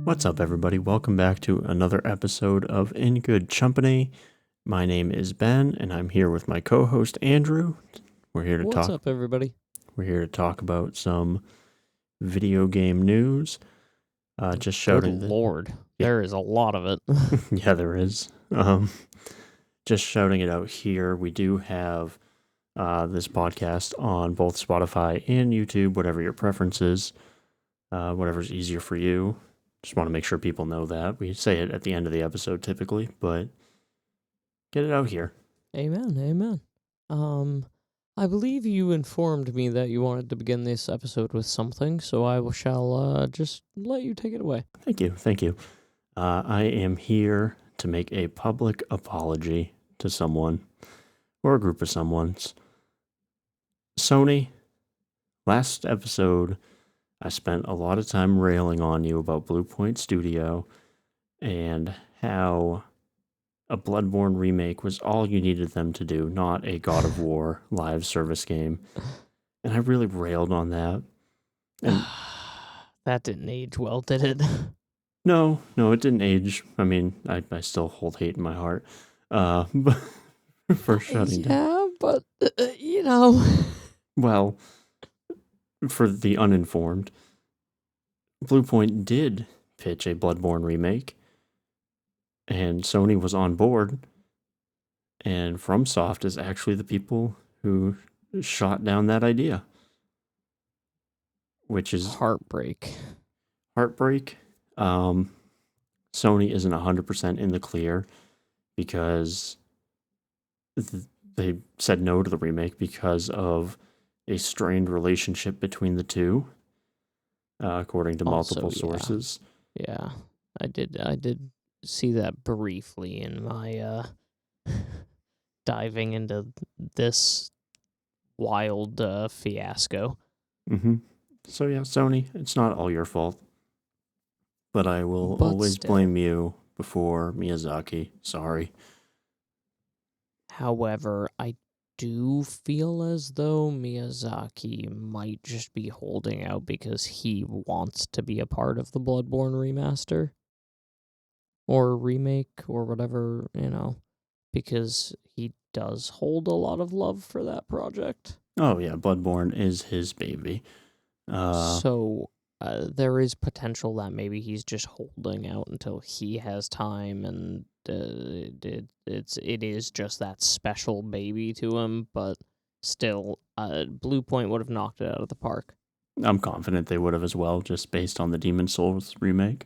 What's up, everybody? Welcome back to another episode of In Good Chumpany. My name is Ben, and I'm here with my co-host Andrew. We're here to What's up, everybody? We're here to talk about some video game news. Just shouting. Good Lord, there is a lot of it. Yeah, there is. Just shouting it out here. We do have this podcast on both Spotify and YouTube, whatever your preference is, whatever's easier for you. Just want to make sure people know that. We say it at the end of the episode typically, but get it out here. Amen. I believe you informed me that you wanted to begin this episode with something, so I shall just let you take it away. Thank you. I am here to make a public apology to someone or a group of someone's. Sony, last episode, I spent a lot of time railing on you about Blue Point Studio and how a Bloodborne remake was all you needed them to do, not a God of War live service game. And I really railed on that. And that didn't age well, did it? No, it didn't age. I mean, I still hold hate in my heart. But for shutting down. Yeah, but, you know. Well, for the uninformed, Bluepoint did pitch a Bloodborne remake, and Sony was on board, and FromSoft is actually the people who shot down that idea, which is heartbreak. Sony isn't 100% in the clear because they said no to the remake because of a strained relationship between the two, according to multiple sources. Yeah, I did see that briefly in my diving into this wild fiasco. Mm-hmm. So yeah, Sony, it's not all your fault, but I will always blame you before Miyazaki. Sorry. However, I do feel as though Miyazaki might just be holding out because he wants to be a part of the Bloodborne remaster or remake or whatever, because he does hold a lot of love for that project. Oh yeah, Bloodborne is his baby. So there is potential that maybe he's just holding out until he has time, and it is just that special baby to him. But still, Bluepoint would have knocked it out of the park. I'm confident they would have as well, just based on the Demon's Souls remake.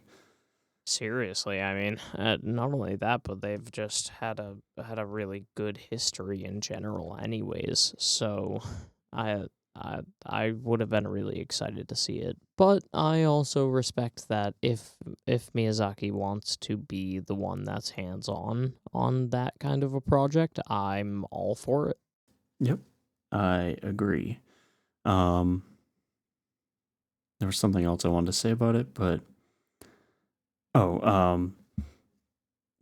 Seriously, I mean, not only that, but they've just had a really good history in general, anyways. So, I would have been really excited to see it, but I also respect that if Miyazaki wants to be the one that's hands-on on that kind of a project, I'm all for it. Yep, I agree. There was something else I wanted to say about it, but so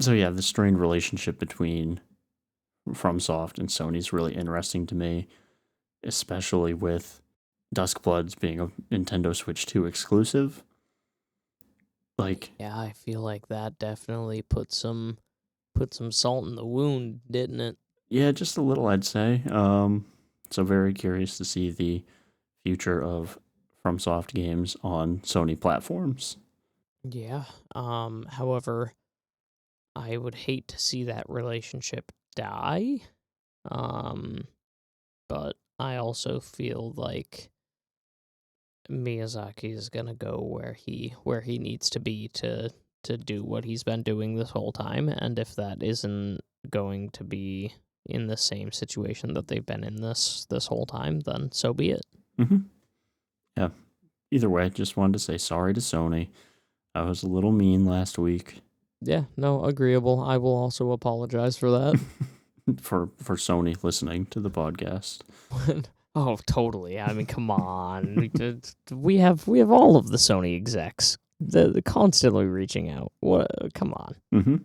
yeah, the strained relationship between FromSoft and Sony is really interesting to me, especially with Duskbloods being a Nintendo Switch 2 exclusive. Yeah, I feel like that definitely put some salt in the wound, didn't it? Yeah, just a little, I'd say. So very curious to see the future of FromSoft games on Sony platforms. Yeah. However, I would hate to see that relationship die. But I also feel like Miyazaki is gonna go where he needs to be to do what he's been doing this whole time, and if that isn't going to be in the same situation that they've been in this whole time, then so be it. Mm-hmm. Yeah. Either way, just wanted to say sorry to Sony. I was a little mean last week. Yeah, no, agreeable. I will also apologize for that. for Sony listening to the podcast. Oh, totally. I mean, come on. we have all of the Sony execs. They're constantly reaching out. What? Come on. Mm-hmm.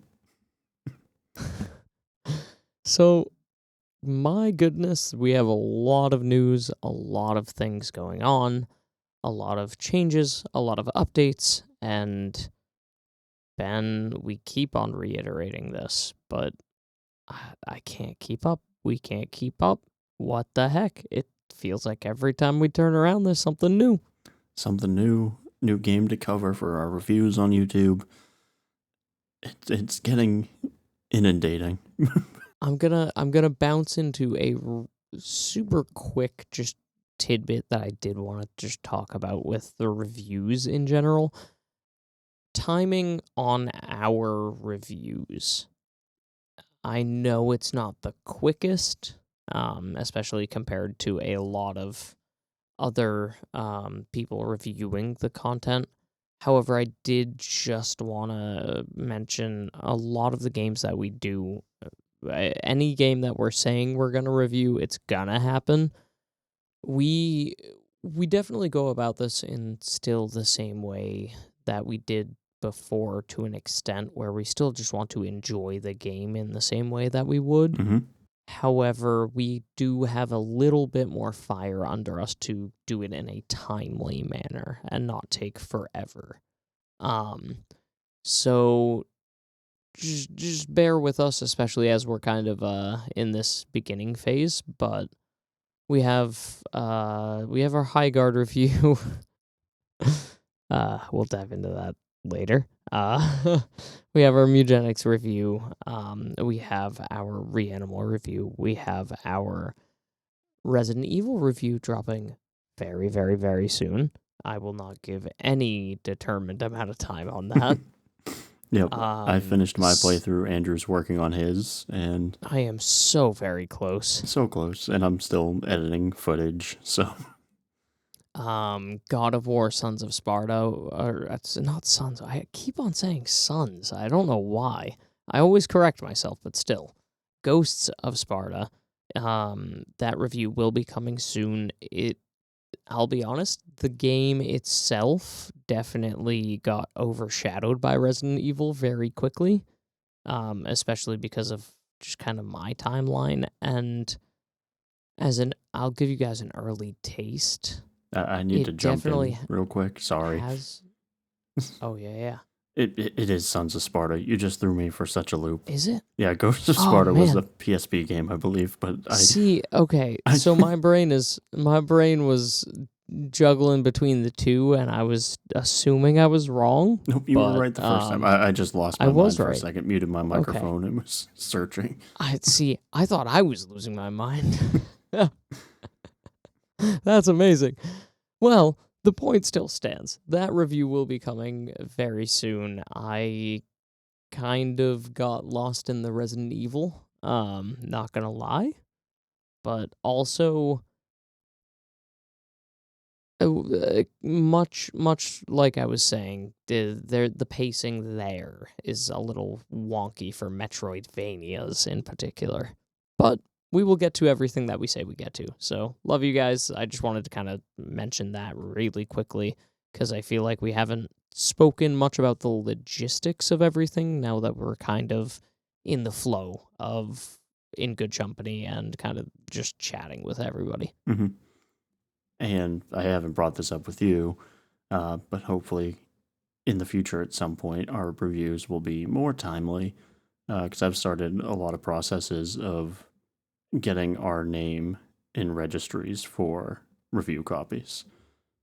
So, my goodness, we have a lot of news, a lot of things going on, a lot of changes, a lot of updates, and Ben, we keep on reiterating this, but I can't keep up. We can't keep up. What the heck? It feels like every time we turn around, there's something new. Something new game to cover for our reviews on YouTube. It's getting inundating. I'm gonna bounce into a super quick just tidbit that I did want to just talk about with the reviews in general. Timing on our reviews. I know it's not the quickest, especially compared to a lot of other people reviewing the content. However, I did just want to mention a lot of the games that we do. Any game that we're saying we're gonna review, it's gonna happen. We we definitely go about this in still the same way that we did before, to an extent where we still just want to enjoy the game in the same way that we would. Mm-hmm. However, we do have a little bit more fire under us to do it in a timely manner and not take forever. Um, so just bear with us, especially as we're kind of in this beginning phase. But we have our High Guard review. We'll dive into that later. We have our Mugenics review. We have our Reanimal review. We have our Resident Evil review dropping very, very, very soon. I will not give any determined amount of time on that. Yep. I finished my playthrough. Andrew's working on his, and I am so very close. so close, and I'm still editing footage. So, God of War, Sons of Sparta, or it's not Sons. I keep on saying Sons. I don't know why. I always correct myself, but still, Ghosts of Sparta. That review will be coming soon. I'll be honest, the game itself definitely got overshadowed by Resident Evil very quickly, especially because of just kind of my timeline. And I'll give you guys an early taste. I need to jump in real quick. Sorry. Oh, yeah. It is Sons of Sparta. You just threw me for such a loop. Is it? Yeah, Ghost of Sparta was the PSP game, I believe. But See, okay, so my brain was juggling between the two, and I was assuming I was wrong. Nope, you were right the first time. I just lost my mind for a second, muted my microphone, and was searching. I thought I was losing my mind. That's amazing. Well, the point still stands. That review will be coming very soon. I kind of got lost in the Resident Evil, not gonna lie. But also, much like I was saying, the pacing there is a little wonky for Metroidvanias in particular. But we will get to everything that we say we get to. So, love you guys. I just wanted to kind of mention that really quickly, because I feel like we haven't spoken much about the logistics of everything now that we're kind of in the flow of In Good Chumpany and kind of just chatting with everybody. Mm-hmm. And I haven't brought this up with you, but hopefully in the future at some point our reviews will be more timely, because I've started a lot of processes of getting our name in registries for review copies.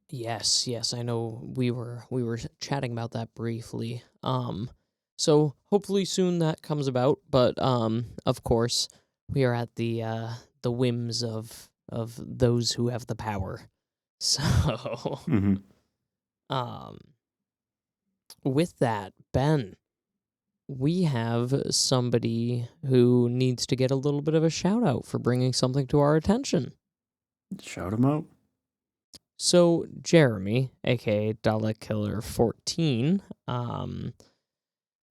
Yes, I know we were chatting about that briefly. So hopefully soon that comes about, but of course we are at the whims of those who have the power. So Mm-hmm. With that, Ben, we have somebody who needs to get a little bit of a shout out for bringing something to our attention. Shout him out. So Jeremy, aka Dalek Killer 14,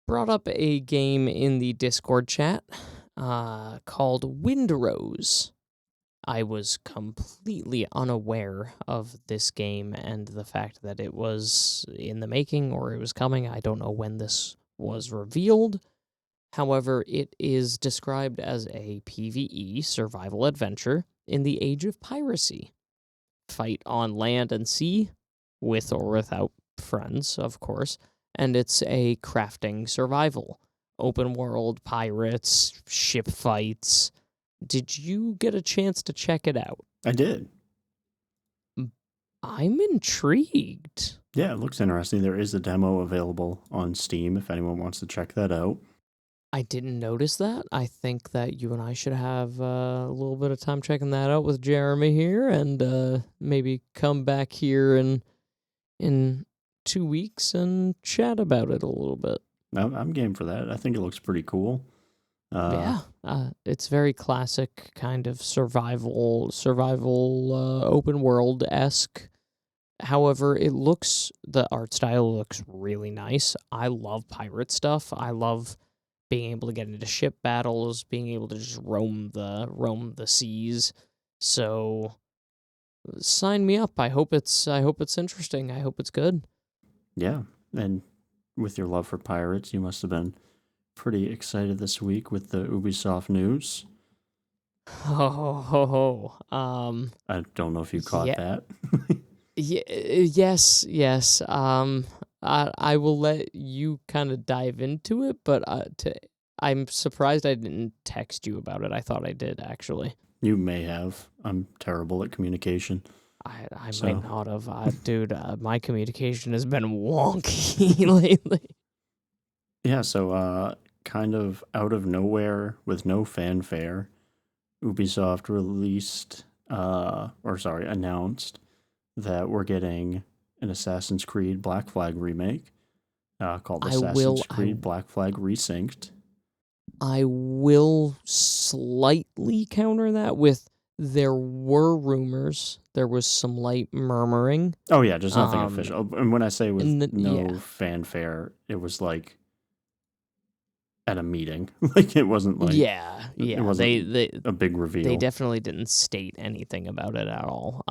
brought up a game in the Discord chat called Windrose. I was completely unaware of this game and the fact that it was in the making or it was coming. I don't know when this was revealed. However, it is described as a PvE survival adventure in the age of piracy. Fight on land and sea, with or without friends, of course, and it's a crafting survival. Open world, pirates, ship fights. Did you get a chance to check it out? I did. I'm intrigued. Yeah, it looks interesting. There is a demo available on Steam if anyone wants to check that out. I didn't notice that. I think that you and I should have a little bit of time checking that out with Jeremy here, and maybe come back here in 2 weeks and chat about it a little bit. I'm game for that. I think it looks pretty cool. Yeah, it's very classic kind of survival open world esque. However, the art style looks really nice. I love pirate stuff. I love being able to get into ship battles, being able to just roam the seas. So sign me up. I hope it's interesting. I hope it's good. Yeah, and with your love for pirates, you must have been pretty excited this week with the Ubisoft news. I don't know if you caught that. Yes. I will let you kind of dive into it, but I'm surprised I didn't text you about it. I thought I did, actually. You may have. I'm terrible at communication. I might not have. Dude, my communication has been wonky lately. Yeah, so kind of out of nowhere with no fanfare, Ubisoft announced that we're getting an Assassin's Creed Black Flag remake called Assassin's Creed Black Flag Resynced. I will slightly counter that with there were rumors. There was some light murmuring. Oh, yeah, just nothing official. And when I say with no fanfare, it was like at a meeting. Like, it wasn't like... Yeah. It wasn't a big reveal. They definitely didn't state anything about it at all.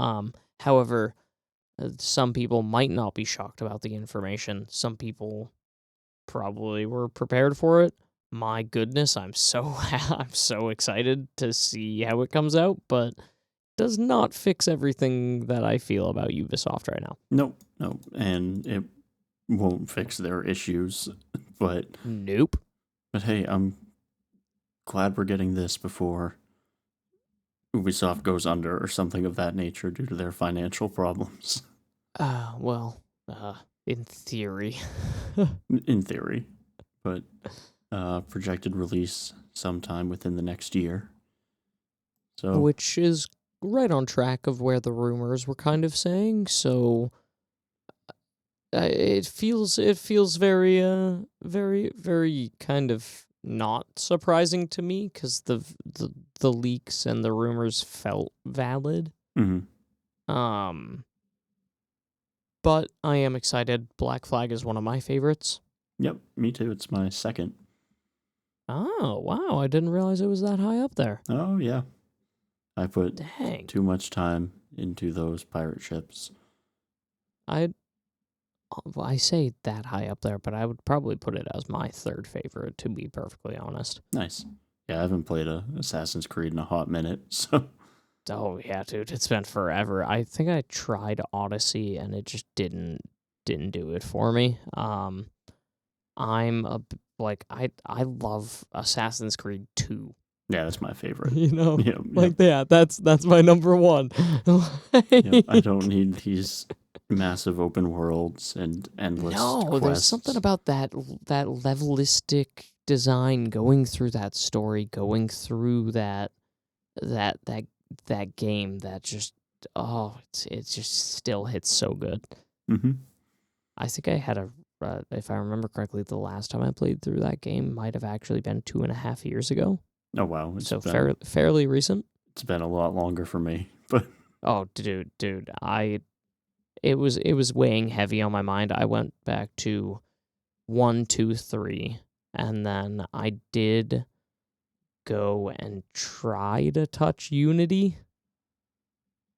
However, some people might not be shocked about the information. Some people probably were prepared for it. My goodness, I'm so excited to see how it comes out, but does not fix everything that I feel about Ubisoft right now. Nope. And it won't fix their issues, but... Nope. But hey, I'm glad we're getting this before Ubisoft goes under or something of that nature due to their financial problems. In theory. In theory. But projected release sometime within the next year. So, which is right on track of where the rumors were kind of saying, so it feels very very kind of not surprising to me, because the leaks and the rumors felt valid. But I am excited. Black Flag is one of my favorites. Yep, me too. It's my second. Oh, wow. I didn't realize it was that high up there. Oh, yeah. I put too much time into those pirate ships. I say that high up there, but I would probably put it as my third favorite, to be perfectly honest. Nice. Yeah, I haven't played a Assassin's Creed in a hot minute, so... Oh, yeah, dude. It's been forever. I think I tried Odyssey, and it just didn't do it for me. I love Assassin's Creed 2. Yeah, that's my favorite. That's my number one. I don't need these massive open worlds and endless quests. There's something about that levelistic design, going through that story, going through that game that just it just still hits so good. I think I had if I remember correctly, the last time I played through that game might have actually been 2.5 years ago. Oh, wow. So fairly recent. It's been a lot longer for me, but... Oh, dude, it was weighing heavy on my mind. I went back to 1, 2, 3, and then I did go and try to touch Unity,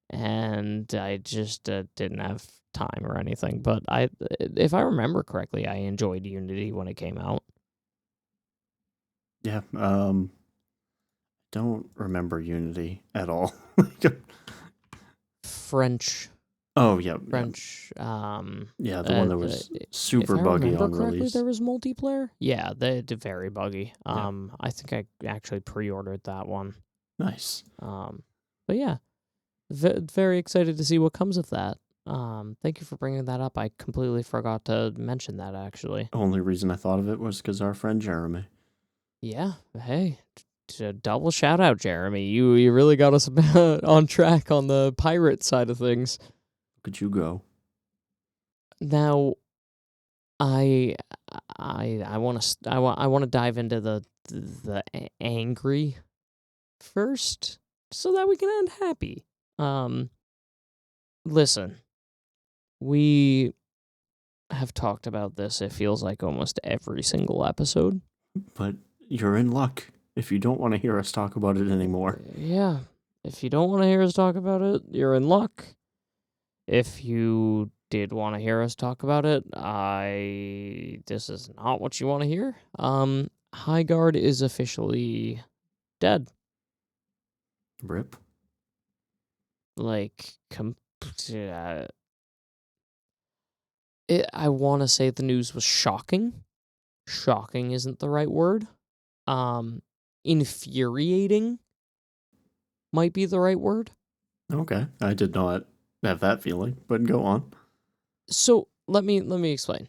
and I just didn't have time or anything. But if I remember correctly, I enjoyed Unity when it came out. Yeah, don't remember Unity at all. French. Oh, yeah, yeah. French. Yeah, the one that was super if I buggy remember on correctly, release. there was multiplayer. Yeah, they're very buggy. Yeah. I think I actually pre-ordered that one. Nice. But yeah, very excited to see what comes of that. Thank you for bringing that up. I completely forgot to mention that actually. Only reason I thought of it was because our friend Jeremy. Yeah. Hey, double shout out, Jeremy. You really got us on track on the pirate side of things. Could you go? Now, I want to dive into the angry first, so that we can end happy. Listen, we have talked about this. It feels like almost every single episode. But you're in luck if you don't want to hear us talk about it anymore. Yeah, if you don't want to hear us talk about it, you're in luck. If you did want to hear us talk about it, this is not what you want to hear. Highguard is officially dead. Rip. Like, I want to say the news was shocking. Shocking isn't the right word. Infuriating might be the right word. Okay, I did not have that feeling, but go on. So let me explain.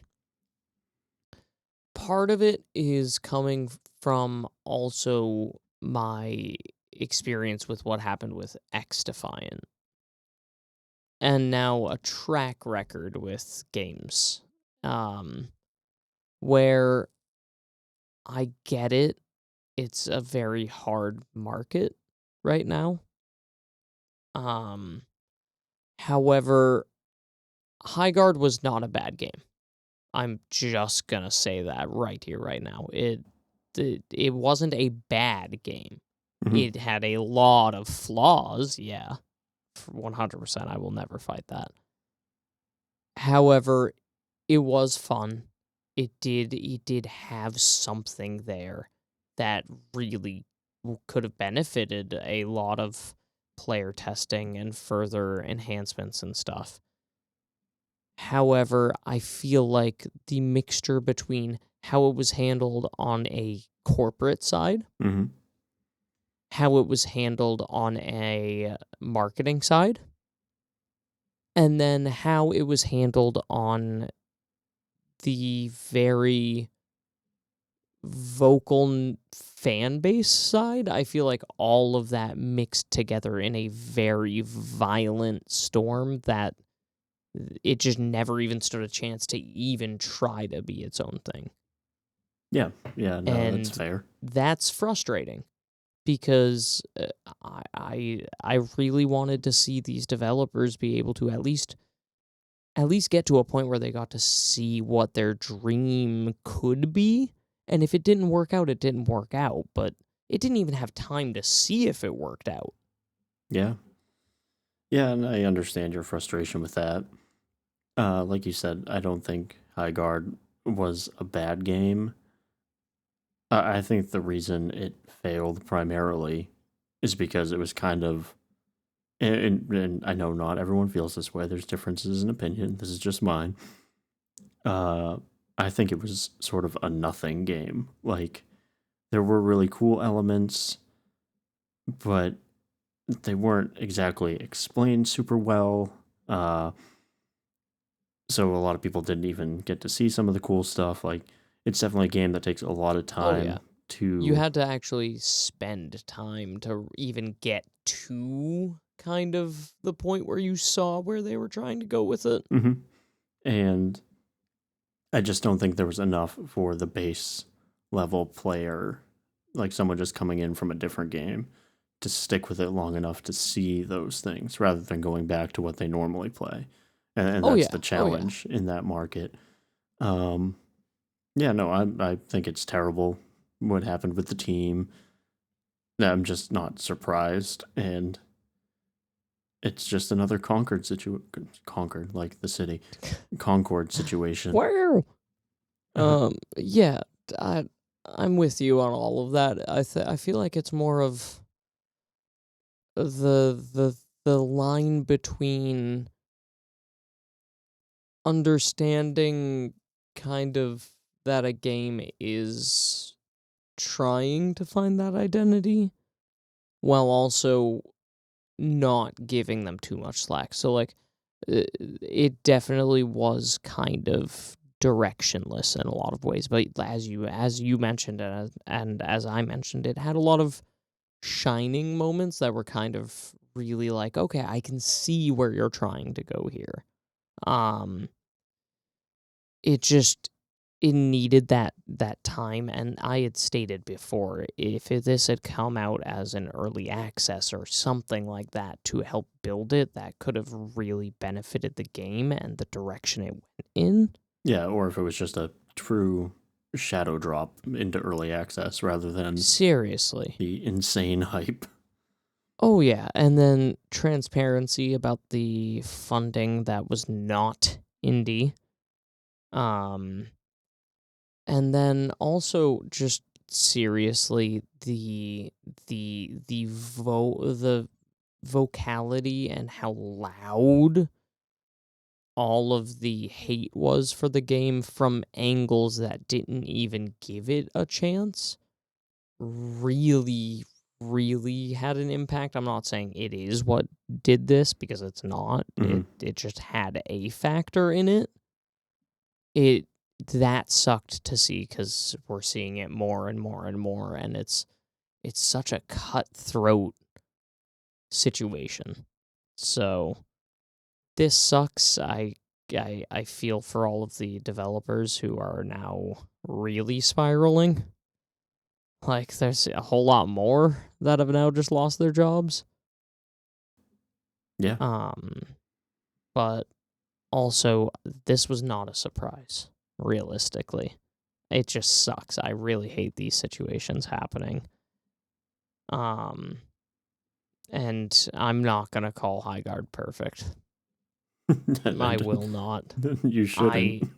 Part of it is coming from also my experience with what happened with X Defiant, and now a track record with games, where I get it. It's a very hard market right now. However, Highguard was not a bad game. I'm just gonna say that right here, right now. It wasn't a bad game. Mm-hmm. It had a lot of flaws, yeah. 100%, I will never fight that. However, it was fun. It did have something there that really could have benefited a lot of player testing and further enhancements and stuff. However, I feel like the mixture between how it was handled on a corporate side, Mm-hmm. how it was handled on a marketing side, and then how it was handled on the very vocal fan base side, I feel like all of that mixed together in a very violent storm that it just never even stood a chance to even try to be its own thing. Yeah, no, that's And fair. that's frustrating because I really wanted to see these developers be able to at least get to a point where they got to see what their dream could be. And if it didn't work out, it didn't work out, but it didn't even have time to see if it worked out. Yeah. Yeah, and I understand your frustration with that. Like you said, I don't think High Guard was a bad game. I think the reason it failed primarily is because it was kind of, and I know not everyone feels this way. There's differences in opinion. This is just mine. I think it was sort of a nothing game. Like there were really cool elements, but they weren't exactly explained super well. So a lot of people didn't even get to see some of the cool stuff. Like it's definitely a game that takes a lot of time to. You had to actually spend time to even get to kind of the point where you saw where they were trying to go with it. Mm-hmm. And I just don't think there was enough for the base level player, like someone just coming in from a different game, to stick with it long enough to see those things rather than going back to what they normally play. And that's the challenge in that market. Yeah, no, I think it's terrible what happened with the team. I'm just not surprised, and it's just another Concord, like the city, Concord situation. Wow. Yeah, I'm with you on all of that. I feel like it's more of the line between understanding kind of that a game is trying to find that identity while also not giving them too much slack. So like it definitely was kind of directionless in a lot of ways, but as you mentioned and as I mentioned, it had a lot of shining moments that were kind of really like, okay, I can see where you're trying to go here. Um it just it needed that time, and I had stated before, if this had come out as an early access or something like that to help build it, that could have really benefited the game and the direction it went in. Yeah, or if it was just a true shadow drop into early access rather than Seriously. the insane hype. Oh yeah, and then transparency about the funding that was not indie. Um And then also just seriously the vocality and how loud all of the hate was for the game from angles that didn't even give it a chance really really had an impact. I'm not saying it is what did this because it's not. Hmm. It just had a factor in it. It that sucked to see because we're seeing it more and more and more, and it's such a cutthroat situation. So this sucks. I feel for all of the developers who are now really spiraling. Like there's a whole lot more that have now just lost their jobs. Yeah. Um, but also this was not a surprise, realistically. It just sucks. I really hate these situations happening. Um, and I'm not gonna call Highguard perfect. I will not. You shouldn't.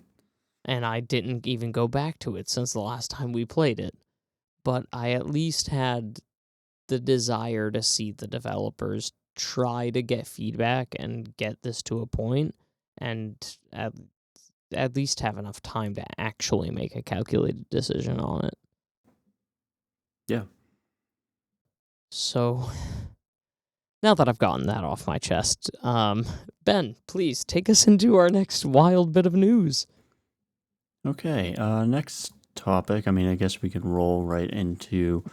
I didn't even go back to it since the last time we played it. But I at least had the desire to see the developers try to get feedback and get this to a point, and at least have enough time to actually make a calculated decision on it. Yeah. So now that I've gotten that off my chest, Ben, please take us into our next wild bit of news. Okay. Next topic. I mean, I guess we can roll right into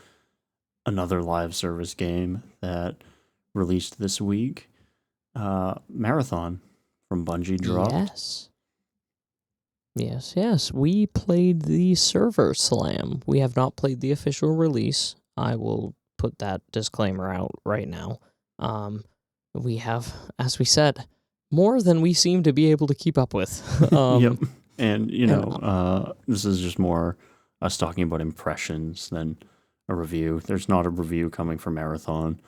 another live service game that released this week. Marathon from Bungie dropped. Yes. Yes, yes. We played the server slam. We have not played the official release. I will put that disclaimer out right now. We have, as we said, more than we seem to be able to keep up with. Yep. And, and this is just more us talking about impressions than a review. There's not a review coming for Marathon.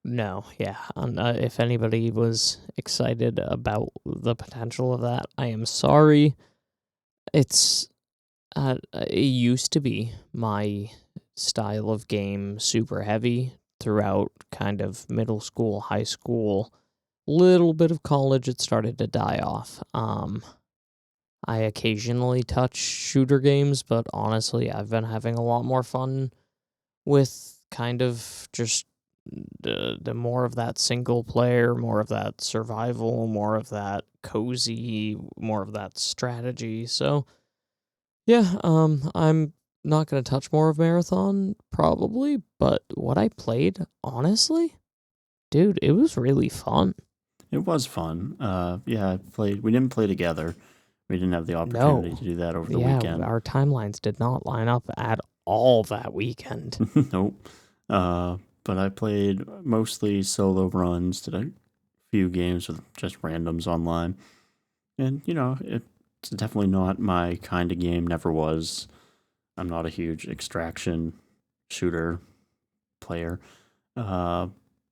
no, yeah. If anybody was excited about the potential of that, I am sorry. It's it used to be my style of game, super heavy throughout kind of middle school, high school, little bit of college. It started to die off. I occasionally touch shooter games, but honestly, I've been having a lot more fun with kind of just the more of that single player, more of that survival, more of that cozy, more of that strategy. So yeah, I'm not gonna touch more of Marathon probably, but what I played, honestly, dude, it was really fun. It was fun. Yeah, I played. We didn't play together. We didn't have the opportunity No, to do that over the yeah, weekend. our timelines did not line up at all that weekend. Nope. But I played mostly solo runs, did a few games with just randoms online. And, it's definitely not my kind of game, never was. I'm not a huge extraction shooter player. Uh,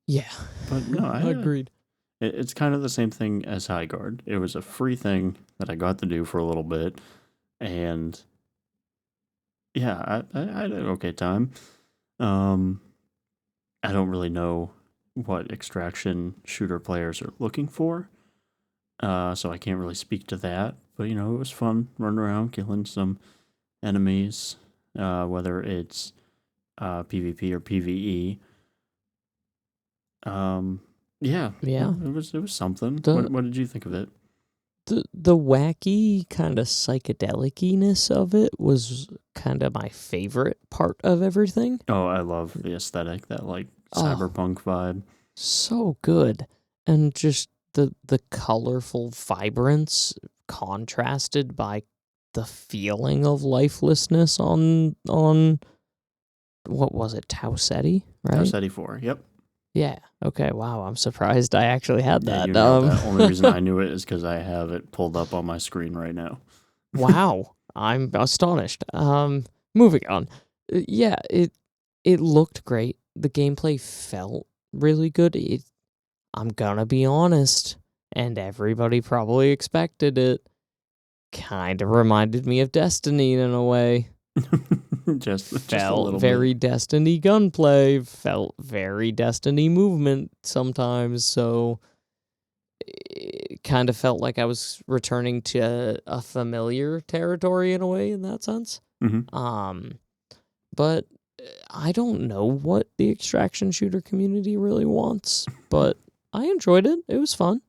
Yeah, but no, agreed. it's kind of the same thing as High Guard. It was a free thing that I got to do for a little bit. And yeah, I had an okay time. Um, I don't really know what extraction shooter players are looking for. So I can't really speak to that. But it was fun running around killing some enemies, whether it's PvP or PvE. Um, yeah, Yeah. it was something. The What did you think of it? the wacky kind of psychedelic-ness of it was kind of my favorite part of everything. Oh, I love the aesthetic, that like Oh, cyberpunk vibe. so good. And just the colorful vibrance contrasted by the feeling of lifelessness on what was it, Tau Ceti, right? City 4. Yep. Yeah. Okay. Wow. I'm surprised I actually had Yeah, you that. nailed that. Only reason I knew it is because I have it pulled up on my screen right now. Wow. I'm astonished. Moving on. Yeah, it looked great. The gameplay felt really good. I'm gonna be honest, and everybody probably expected it. Kind of reminded me of Destiny in a way. just a Felt little bit. very Destiny gunplay, felt very Destiny movement sometimes, so it kind of felt like I was returning to a familiar territory in a way in that sense. Hmm. Um, but I don't know what the extraction shooter community really wants, but I enjoyed it. It was fun.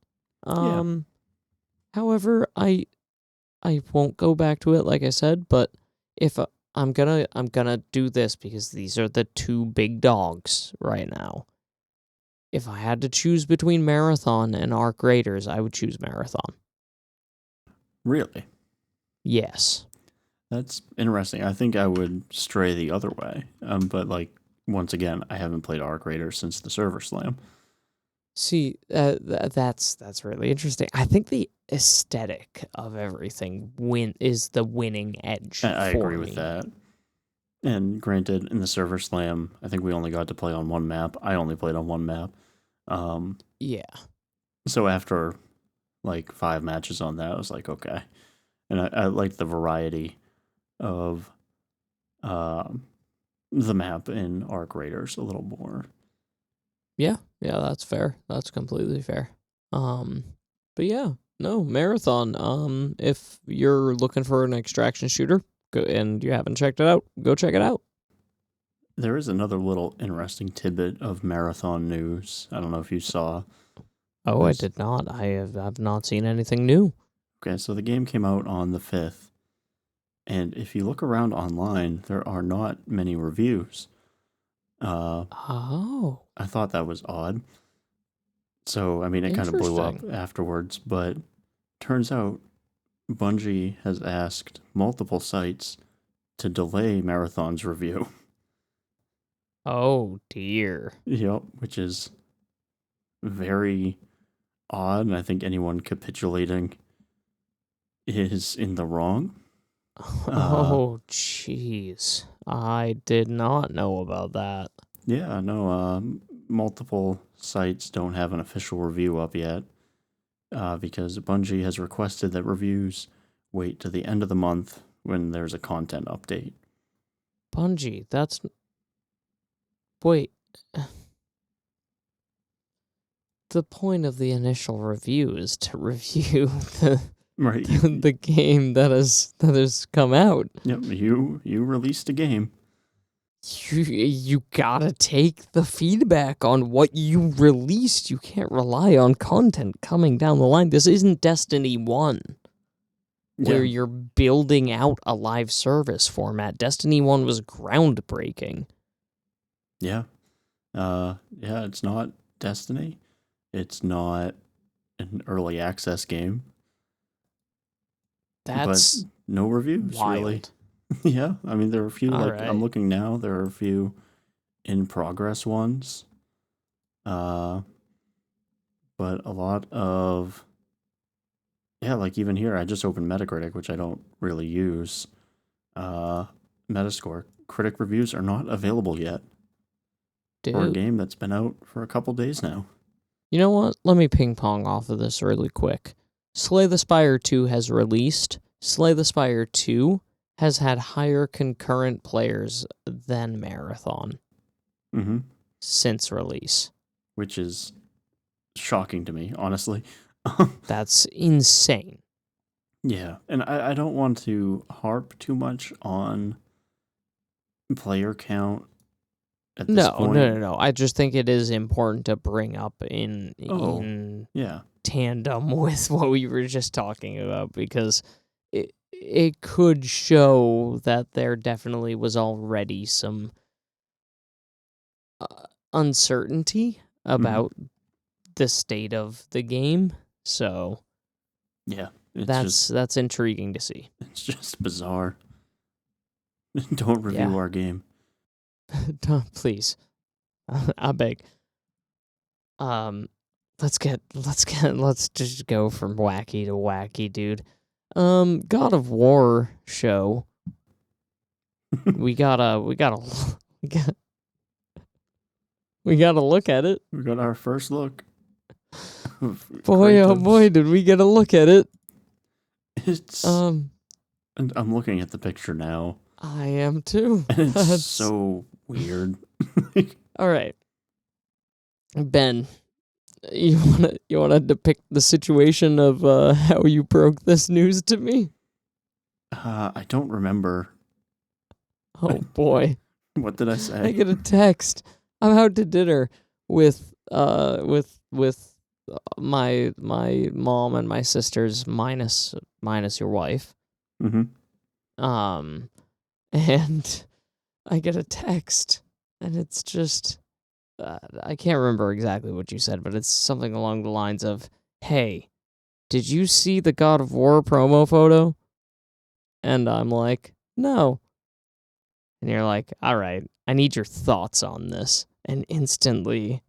Yeah. Um, however, I won't go back to it like I said, but if I'm gonna do this because these are the two big dogs right now. If I had to choose between Marathon and Arc Raiders, I would choose Marathon. Really? Yes. That's interesting. I think I would stray the other way. But like once again, I haven't played Arc Raider since the server slam. See, that's really interesting. I think the aesthetic of everything is the winning edge I for agree with me. that. And granted, in the server slam, I think we only got to play on one map. I only played on one map. Um, Yeah. so after like 5 matches on that, I was like, okay. And I liked the variety of um, the map in Arc Raiders a little more. Yeah, that's fair. That's completely fair. Um, but yeah, no, Marathon. If you're looking for an extraction shooter, go and you haven't checked it out, go check it out. There is another little interesting tidbit of marathon news. I don't know if you saw Oh, I this. did not. I've not seen anything new. Okay, so the game came out on the 5th, and if you look around online, there are not many reviews. Uh, Oh, I thought that was odd. So, I mean, it kind of blew up interesting. afterwards, but turns out Bungie has asked multiple sites to delay Marathon's review. Oh dear. Yep, which is very odd, and I think anyone capitulating is in the wrong. Uh, Oh, jeez. I did not know about that. yeah, no, multiple sites don't have an official review up yet because Bungie has requested that reviews wait to the end of the month when there's a content update. Bungie, that's. Wait. The point of the initial review is to review Right? the game that has come out. Yep. You released a game. You gotta take the feedback on what you released. You can't rely on content coming down the line. This isn't Destiny 1, where Yeah. you're building out a live service format. Destiny 1 was groundbreaking. Yeah. Yeah. It's not Destiny. It's not an early access game, but That's no reviews really. wild. Yeah. I mean, there are a few. All Like I'm right. looking now. There are a few in progress ones. Uh, but a lot of yeah, like even here, I just opened Metacritic, which I don't really use. Uh, Metascore critic reviews are not available yet for a Dude. game that's been out for a couple days now. You know what? Let me ping pong off of this really quick. Slay the Spire 2 has released. Slay the Spire 2 has had higher concurrent players than Marathon Mm-hmm. since release. Which is shocking to me, honestly. That's insane. Yeah, and I don't want to harp too much on player count at this No, point. no, no, no. I just think it is important to bring up in Oh, yeah. tandem with what we were just talking about, because it could show that there definitely was already some uncertainty about the state of the game. So Yeah, that's intriguing to see. it's just bizarre. Don't review Yeah. our game. Please, I beg. Let's just go from wacky to wacky, dude. God of War show. we gotta we gotta we gotta look at it. We got our first look. Boy, oh Kratos. boy, did we get a look at it. It's. Um, And I'm looking at the picture now, I am too. and it's That's so weird. all right. Ben, you wanna depict the situation of how you broke this news to me? I don't remember. Oh boy. What did I I say? get a text. I'm out to dinner with my mom and my sisters minus your wife. Mm-hmm. And I get a text, and it's just I can't remember exactly what you said, but it's something along the lines of, "Hey, did you see the God of War promo photo?" And I'm like, "No." And you're like, "All right, I need your thoughts on this." And instantly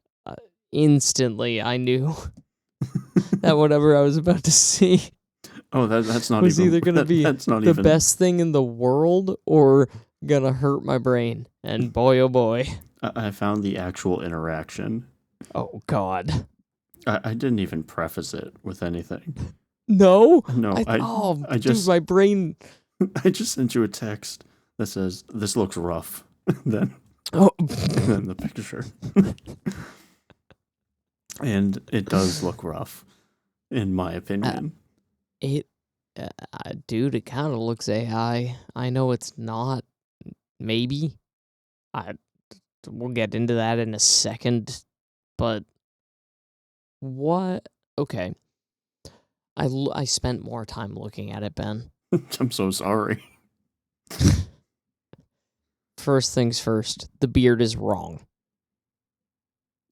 I knew that whatever I was about to see Oh, that's not was even. either gonna be that's not the even best thing in the world or gonna hurt my brain. And boy, oh boy. I found the actual interaction. Oh God. I didn't even preface it with anything. No? No, I Dude, just my brain. I just sent you a text that says this looks rough. then Oh. then the picture, and it does look rough, in my opinion. It, dude, it kind of looks AI. I know it's not. Maybe. We'll get into that in a second. But what? Okay. I spent more time looking at it, Ben. I'm so sorry. First things first, the beard is wrong.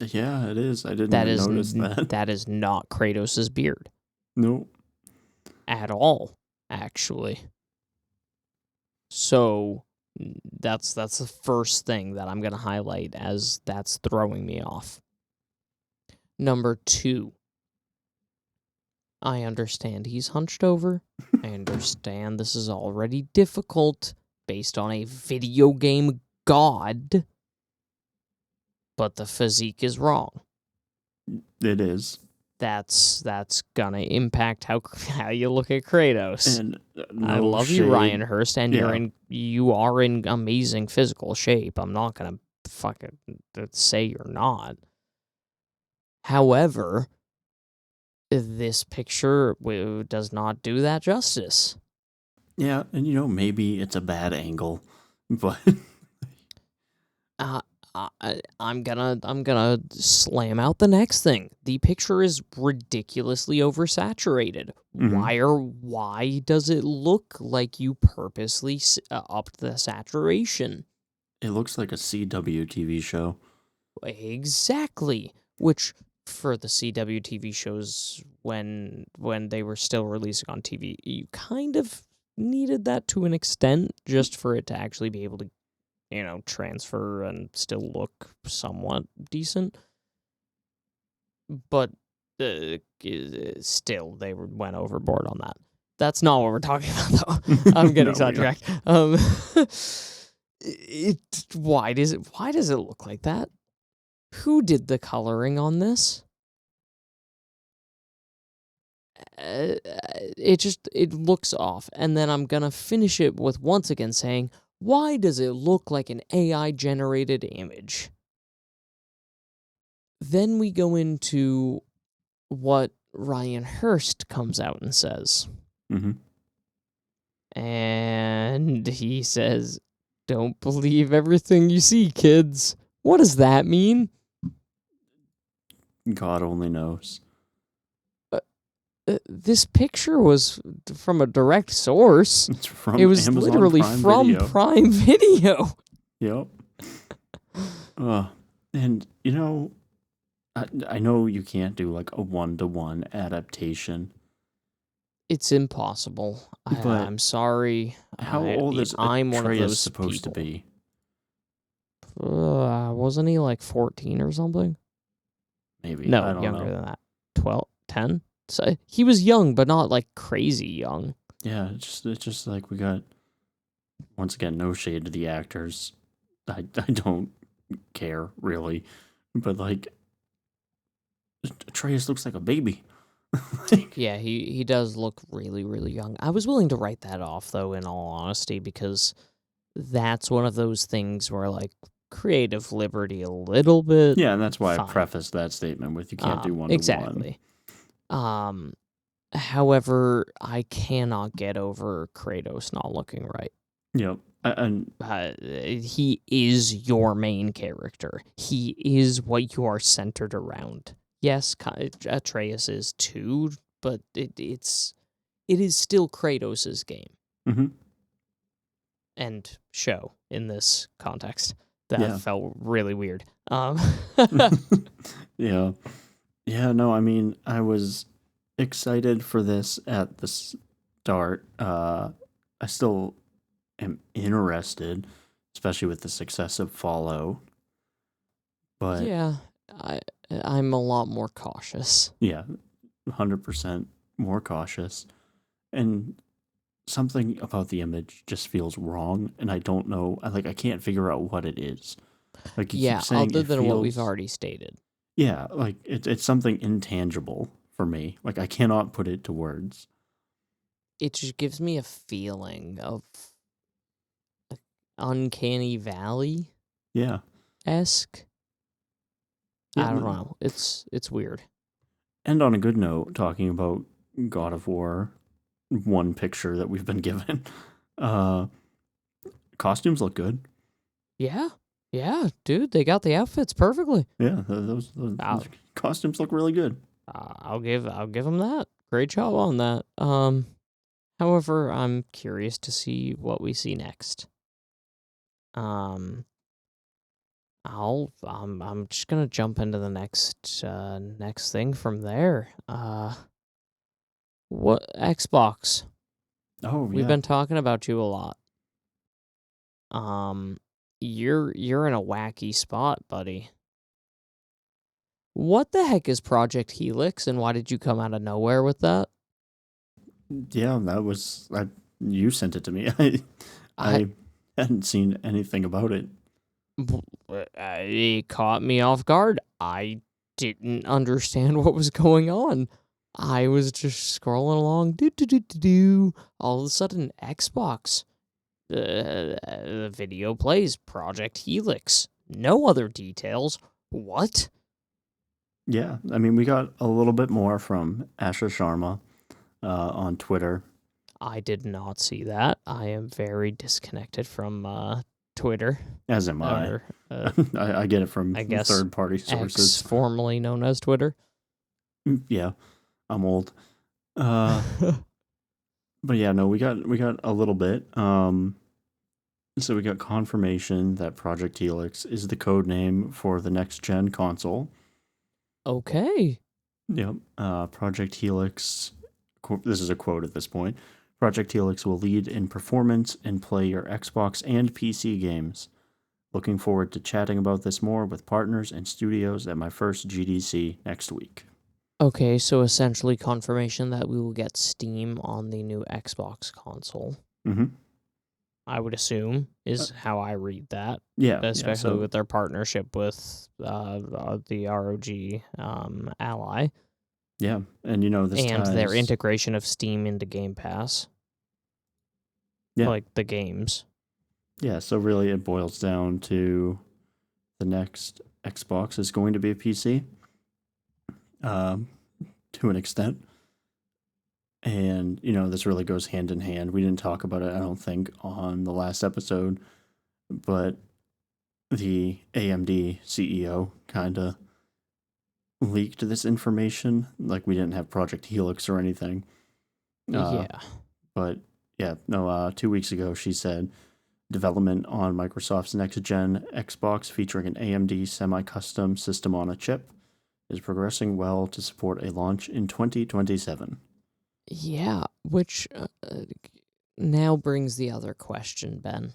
Yeah, it is. I didn't That even is notice that. that is not Kratos' beard Nope. at all, actually. So that's the first thing that I'm gonna highlight as that's throwing me off. Number 2, I understand he's hunched over. I understand this is already difficult based on a video game god, but the physique is wrong. It is. That's gonna impact how you look at Kratos. And I no love shade. you, Ryan Hurst, and Yeah. you are in amazing physical shape. I'm not gonna fucking say you're not. However, this picture does not do that justice. Yeah, and maybe it's a bad angle, but I'm gonna slam out the next thing. The picture is ridiculously oversaturated. Why does it look like you purposely upped the saturation? it looks like a CW TV show. Exactly. Which for the CW TV shows when they were still releasing on TV, you kind of needed that to an extent just for it to actually be able to transfer and still look somewhat decent. But still, they went overboard on that. That's not what we're talking about, though. I'm getting sidetracked. Why does it look like that? Who did the coloring on this? It looks off, and then I'm gonna finish it with once again saying, why does it look like an AI generated image? Then we go into what Ryan Hurst comes out and says. Mm-hmm. And he says, "Don't believe everything you see, kids." What does that mean? God only knows. This picture was from a direct source. It's from It was Amazon literally Prime from Video. Prime Video. Yep. And you know, I know you can't do like a 1-to-1 adaptation. It's impossible. But I'm sorry. How old is I'm one of Atreus those supposed to people. be? Wasn't he like 14 or something? Maybe. No, I don't younger know. than that. 12, 10? So he was young, but not like crazy young. Yeah, it's just like we got, once again, no shade to the actors. I don't care really, but like Atreus looks like a baby. Yeah, he does look really, really young. I was willing to write that off, though, in all honesty, because that's one of those things where, like, creative liberty a little bit. Yeah, and that's why fine. I prefaced that statement with you can't do 1-to-1. Exactly. However, I cannot get over Kratos not looking right. Yep. And he is your main character. He is what you are centered around. Yes, Atreus is too, but it is still Kratos' game mhm. and show in this context. That Yeah. felt really weird. Yeah. Yeah, no, I mean, I was excited for this at the start. I still am interested, especially with the success of Fallout. But yeah, I'm a lot more cautious. yeah, 100% more cautious. And something about the image just feels wrong, and I don't know. I can't figure out what it is. Like you Yeah, keep saying, other it than what we've feels. already stated. Yeah, like it's something intangible for me. Like I cannot put it to words. It just gives me a feeling of uncanny valley-esque. Yeah. I don't know. It's weird. And on a good note, talking about God of War, one picture that we've been given, costumes look good. Yeah, dude, they got the outfits perfectly. Yeah, those costumes look really good. I'll give them that. Great job on that. However, I'm curious to see what we see next. I'm just gonna jump into the next thing from there. What Xbox? Oh, We've yeah. been talking about you a lot. You're in a wacky spot, buddy. What the heck is Project Helix, and why did you come out of nowhere with that? Yeah, that was you sent it to me. I hadn't seen anything about it. It caught me off guard. I didn't understand what was going on. I was just scrolling along. All of a sudden, Xbox. The video plays Project Helix. No other details. What? Yeah, I mean, we got a little bit more from Asher Sharma on Twitter. I did not see that. I am very disconnected from Twitter. As am I. Or, I get it from I guess third-party sources. X, formerly known as Twitter. Yeah, I'm old. But yeah, no, we got a little bit. So we got confirmation that Project Helix is the code name for the next gen console. Okay. Yep. Project Helix. This is a quote at this point. Project Helix will lead in performance and play your Xbox and PC games. Looking forward to chatting about this more with partners and studios at my first GDC next week. Okay, so essentially confirmation that we will get Steam on the new Xbox console. Mm-hmm. I would assume is how I read that. Yeah, especially with their partnership with the ROG Ally. Yeah, and you know this and their ties- integration of Steam into Game Pass. Yeah, like the games. Yeah, so really it boils down to the next Xbox is going to be a PC. to an extent. And, this really goes hand in hand. We didn't talk about it, I don't think, on the last episode, but the AMD CEO kind of leaked this information. Like, we didn't have Project Helix or anything. Yeah. But, yeah, no, 2 weeks ago, she said development on Microsoft's next-gen Xbox featuring an AMD semi-custom system on a chip is progressing well to support a launch in 2027. Yeah, which now brings the other question, Ben.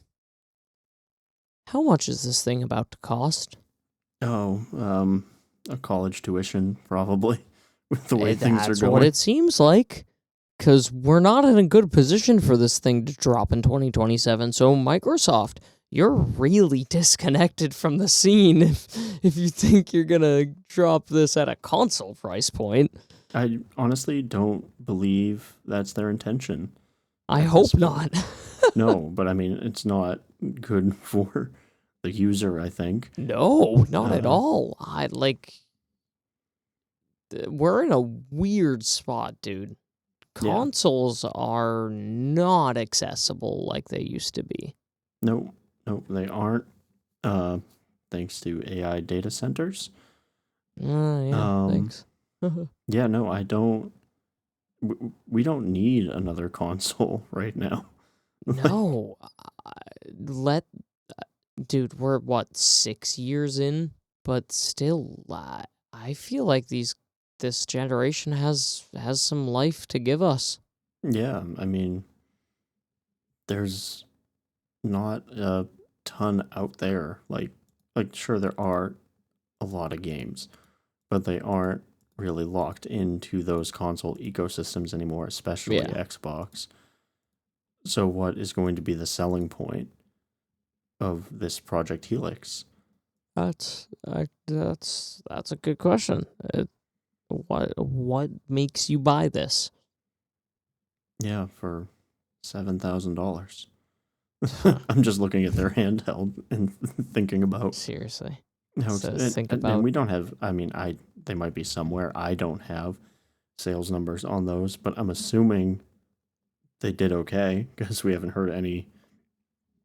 How much is this thing about to cost? Oh, a college tuition, probably, with the way things are That's going. what it seems like. Because we're not in a good position for this thing to drop in 2027. So, Microsoft, you're really disconnected from the scene if you think you're going to drop this at a console price point. I honestly don't believe that's their intention. I hope not. No, but I mean, it's not good for the user, I think. No, not at all. We're in a weird spot, dude. Consoles are not accessible like they used to be. No, they aren't. Thanks to AI data centers. Thanks. Yeah, no, I don't. We don't need another console right now. No, dude, we're what 6 years in, but still, I feel like this generation has some life to give us. Yeah, I mean, there's not a ton out there. Like sure there are a lot of games, but they aren't really locked into those console ecosystems anymore, especially Xbox. So what is going to be the selling point of this Project Helix? That's a good question. What makes you buy this? Yeah, for $7,000. I'm just looking at their handheld and thinking about seriously. And we don't have. I mean, they might be somewhere. I don't have sales numbers on those, but I'm assuming they did okay because we haven't heard any.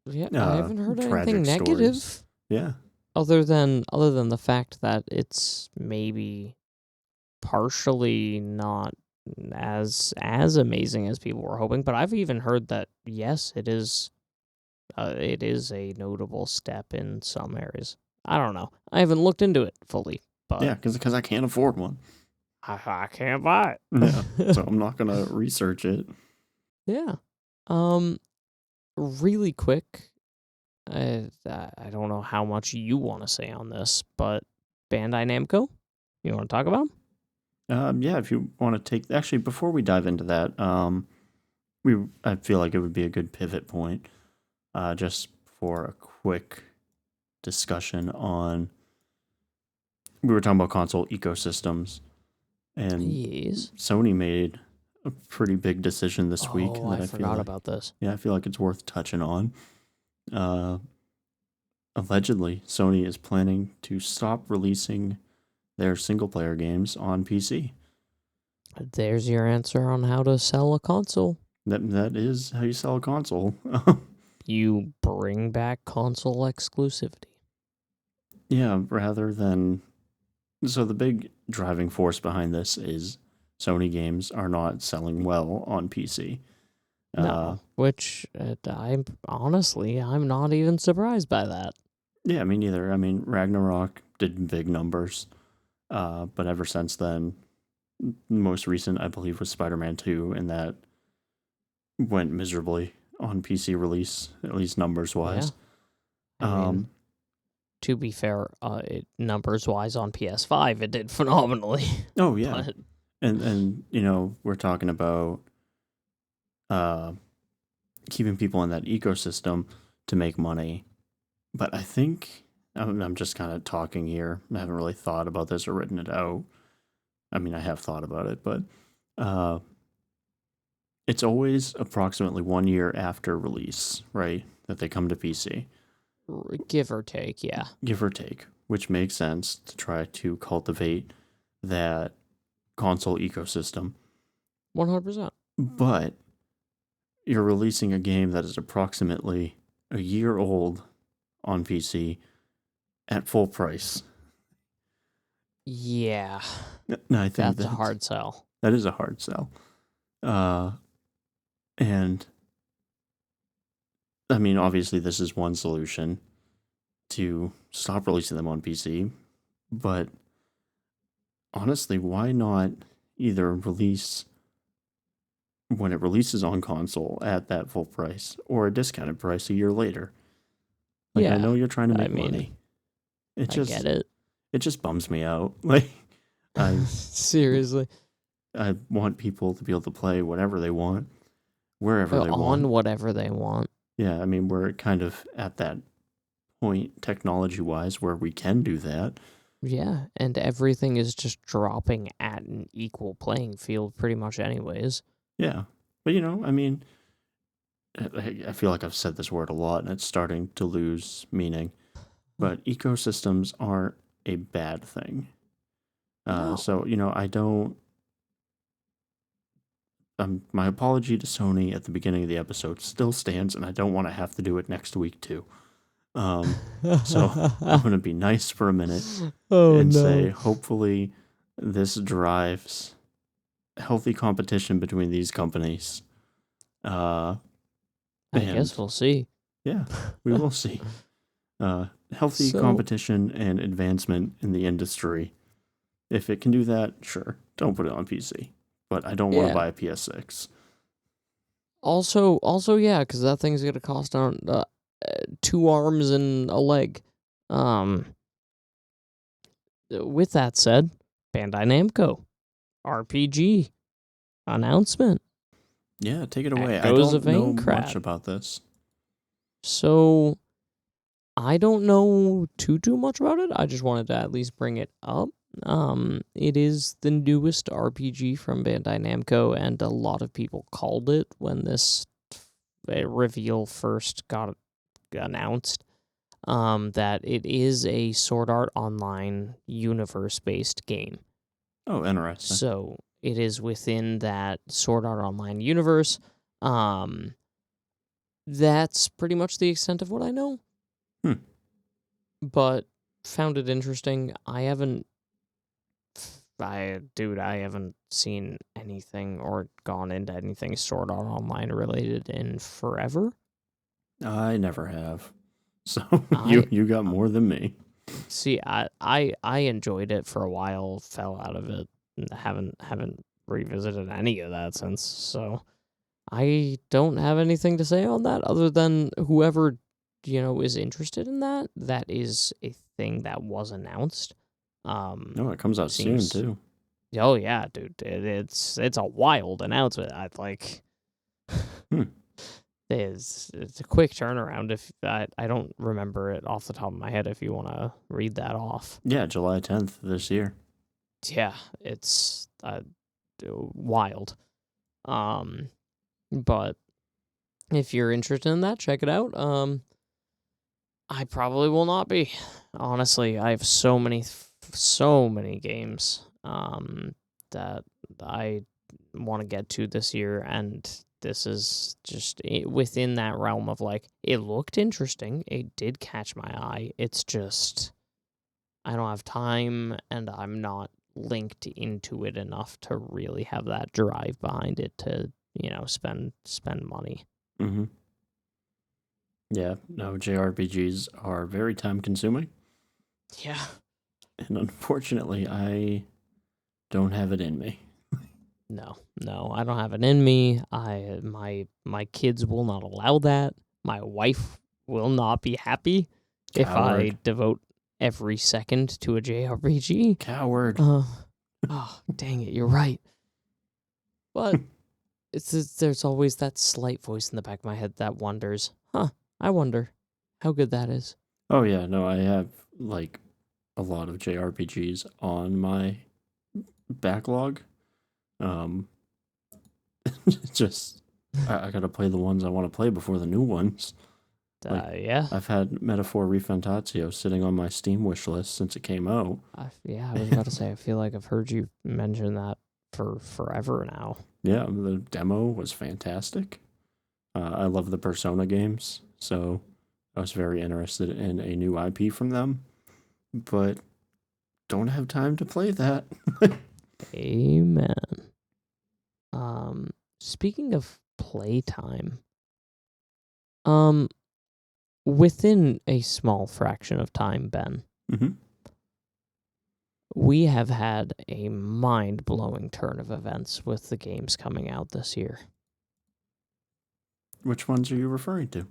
Yeah, I haven't heard anything negative. Stories. Yeah. Other than the fact that it's maybe partially not as amazing as people were hoping, but I've even heard that yes, it is a notable step in some areas. I don't know. I haven't looked into it fully, but yeah, because I can't afford one. I can't buy it. Yeah, so I'm not gonna research it. Yeah. Really quick. I don't know how much you want to say on this, but Bandai Namco, you want to talk about them? Yeah, if you want to take. Actually, before we dive into that, I feel like it would be a good pivot point, just for a quick discussion on. We were talking about console ecosystems, and Sony made a pretty big decision this week. Oh, I forgot about this. Yeah, I feel like it's worth touching on. Allegedly, Sony is planning to stop releasing their single-player games on PC. There's your answer on how to sell a console. That is how you sell a console. You bring back console exclusivity. Yeah, rather than... So the big driving force behind this is Sony games are not selling well on PC. No, which I'm not even surprised by that. Yeah, me neither. I mean, Ragnarok did big numbers, but ever since then, most recent, I believe, was Spider-Man 2, and that went miserably on PC release, at least numbers-wise. Yeah. I mean, to be fair, numbers-wise on PS5, it did phenomenally. Oh, yeah. But... And we're talking about keeping people in that ecosystem to make money. But I think, I'm just kind of talking here. I haven't really thought about this or written it out. I mean, I have thought about it, but it's always approximately 1 year after release, right, that they come to PC. Give or take, yeah. Give or take, which makes sense to try to cultivate that console ecosystem. 100%. But you're releasing a game that is approximately a year old on PC at full price. Yeah, And I think that's a hard sell. That is a hard sell. And I mean, obviously, this is one solution to stop releasing them on PC. But honestly, why not either release when it releases on console at that full price or a discounted price a year later? Like, I know you're trying to make money. I get it. It just bums me out. Like, seriously, I want people to be able to play whatever they want, wherever they want. On whatever they want. Yeah, I mean, we're kind of at that point technology-wise where we can do that. Yeah, and everything is just dropping at an equal playing field pretty much anyways. Yeah, but I mean, I feel like I've said this word a lot and it's starting to lose meaning, but ecosystems aren't a bad thing. No. So, I don't... my apology to Sony at the beginning of the episode still stands, and I don't want to have to do it next week too. So I'm going to be nice for a minute say, hopefully this drives healthy competition between these companies. I guess we'll see. Yeah, we will see. Healthy competition and advancement in the industry. If it can do that, sure, don't put it on PC. But I don't want to buy a PS6. Also, yeah, because that thing's going to cost on 2 arms and a leg. With that said, Bandai Namco RPG announcement. Yeah, take it away. Echoes I don't know Aincrad. much about this. So, I don't know too much about it. I just wanted to at least bring it up. It is the newest RPG from Bandai Namco, and a lot of people called it when this reveal first got announced. That it is a Sword Art Online universe-based game. Oh, interesting. So it is within that Sword Art Online universe. That's pretty much the extent of what I know. But found it interesting. I haven't seen anything or gone into anything Sword Art Online related in forever. I never have. So you got more than me. See, I enjoyed it for a while, fell out of it, and haven't revisited any of that since. So I don't have anything to say on that other than whoever is interested in that. That is a thing that was announced. No, it comes out soon too. Oh yeah, dude, it's a wild announcement. I like. It's a quick turnaround. If I don't remember it off the top of my head, if you want to read that off. Yeah, July 10th this year. Yeah, it's wild. But if you're interested in that, check it out. I probably will not be. Honestly, I have so many games that I want to get to this year, and this is just within that realm of like, it looked interesting. It did catch my eye. It's just, I don't have time, and I'm not linked into it enough to really have that drive behind it to, spend money. Mm-hmm. Yeah, no, JRPGs are very time consuming. Yeah. And unfortunately, I don't have it in me. No, I don't have it in me. My kids will not allow that. My wife will not be happy if I devote every second to a JRPG. Coward. Oh, dang it, you're right. But there's always that slight voice in the back of my head that wonders, I wonder how good that is. Oh yeah, no, I have like a lot of JRPGs on my backlog. Just I gotta play the ones I want to play before the new ones. Yeah. I've had Metaphor Refantatio sitting on my Steam wish list since it came out. I was about to say, I feel like I've heard you mention that for forever now. Yeah, the demo was fantastic. I love the Persona games, so I was very interested in a new IP from them, but don't have time to play that. Amen. Speaking of playtime, within a small fraction of time, Ben, Mm-hmm. we have had a mind-blowing turn of events with the games coming out this year. Which ones are you referring to?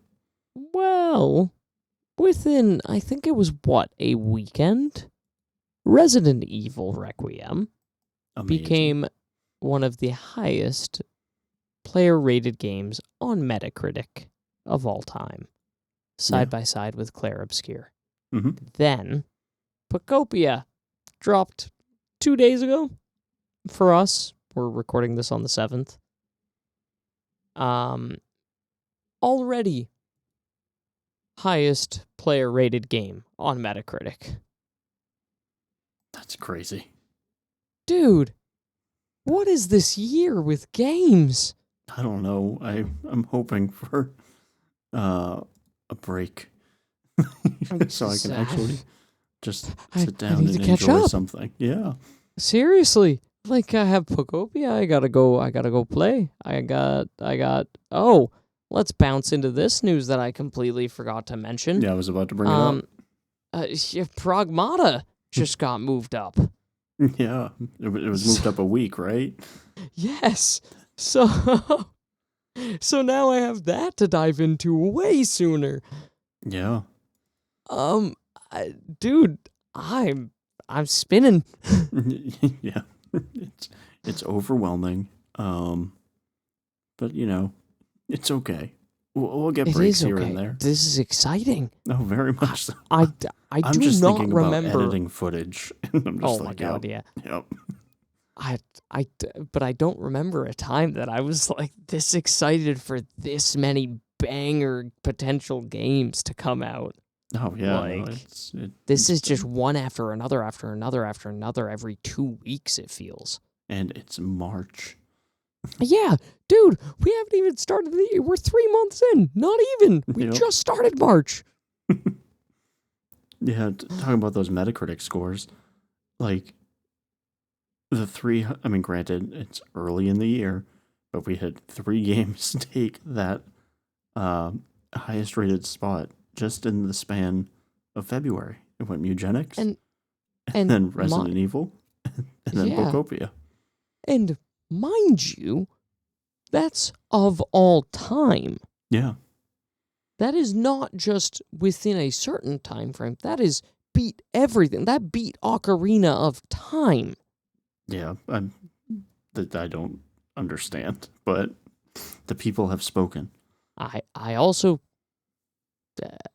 Well, within, I think it was, a weekend? Resident Evil Requiem Amazing. became one of the highest player-rated games on Metacritic of all time, side by side with Clair Obscure. Mm-hmm. Then, Pocopia dropped 2 days ago for us. We're recording this on the 7th. Already highest player-rated game on Metacritic. That's crazy. Dude, what is this year with games? I don't know. I'm hoping for a break so I can actually just sit down and enjoy something. Yeah. Seriously. Like, I have Pocopia, I gotta go play. Oh, let's bounce into this news that I completely forgot to mention. Yeah, I was about to bring it up. Pragmata just got moved up. Yeah, it was moved up a week, right? Yes. So now I have that to dive into way sooner. Yeah. Dude, I'm spinning. Yeah. It's overwhelming. But it's okay. We'll get breaks here and there. This is exciting. Oh, very much so. I I'm do just not thinking remember about editing footage. I'm just my god, yep, yeah. Yep. But I don't remember a time that I was like this excited for this many banger potential games to come out. Oh yeah, like this is just one after another every 2 weeks. It feels. And it's March. Yeah, dude, we haven't even started the year. We're 3 months in. Not even. We just started March. Yeah, talking about those Metacritic scores, like granted, it's early in the year, but we had 3 games take that highest rated spot just in the span of February. It went Mugenics, and then Resident Evil, and then Pocopia. And mind you, that's of all time. Yeah. That is not just within a certain time frame. That is beat everything. That beat Ocarina of Time. Yeah, I don't understand, but the people have spoken. I also